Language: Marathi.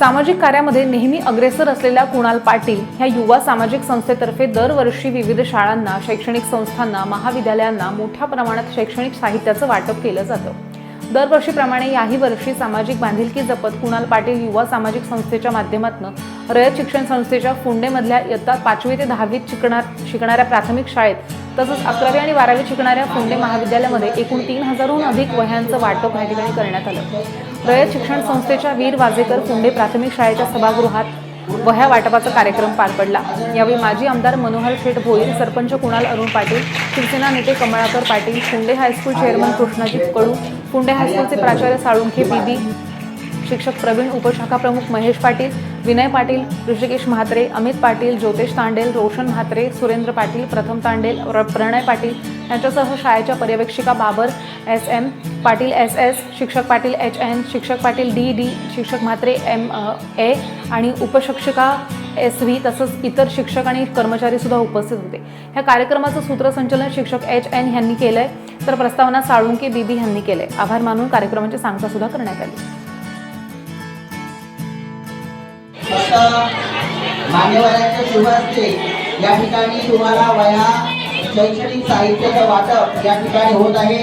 सामाजिक कार्यामध्ये नेहमी अग्रेसर असलेल्या कुणाल पाटील ह्या युवा सामाजिक संस्थेतर्फे दरवर्षी विविध शाळांना, शैक्षणिक संस्थांना, महाविद्यालयांना मोठ्या प्रमाणात शैक्षणिक साहित्याचं वाटप केलं जातं। दरवर्षीप्रमाणे याही वर्षी सामाजिक बांधिलकी जपत कुणाल पाटील युवा सामाजिक संस्थेच्या माध्यमातून रयत शिक्षण संस्थेच्या फुंडेमधल्या इयत्ता 5वी ते 10वीत शिकणाऱ्या प्राथमिक शाळेत तसंच 11वी आणि 12वीत शिकणाऱ्या फुंडे महाविद्यालयामध्ये एकूण 3000हून अधिक वह्यांचं वाटप या ठिकाणी करण्यात आलं। रयत शिक्षण संस्थेच्या वीर वाजेकर फुंडे प्राथमिक शाळेच्या सभागृहात वह्या वाटपाचा कार्यक्रम पार पडला। यावेळी माजी आमदार मनोहर शेठ भोईर, सरपंच कुणाल अरुण पाटील, शिवसेना नेते कमळाकर पाटील, फुंडे हायस्कूल चेअरमन कृष्णाजीत कडू, फुंडे हायस्कूलचे प्राचार्य साळुंखे बीबी, शिक्षक प्रवीण, उपशाखा प्रमुख महेश पाटील, विनय पाटील, ऋषिकेश म्हात्रे, अमित पाटील, ज्योतिष तांडेल, रोशन म्हात्रे, सुरेंद्र पाटील, प्रथम तांडेल, प्रणय पाटील यांच्यासह शाळेच्या पर्यवेक्षिका बाबर SM पाटील SS, शिक्षक पाटील HN, शिक्षक पाटील DD, शिक्षक म्हात्रे MA आणि उपशिक्षिका SV तसंच इतर शिक्षक आणि कर्मचारी सुद्धा उपस्थित होते। ह्या कार्यक्रमाचं सूत्रसंचालन शिक्षक HN यांनी केलंय तर प्रस्तावना साळुंके बीबी यांनी केले। आभार मानून कार्यक्रमाची सांगता सुद्धा करण्यात आली। मान्यवरांच्या शुभ हस्ते या ठिकाणी तुम्हाला वह्या, शैक्षणिक साहित्याचं वाटप या ठिकाणी होत आहे।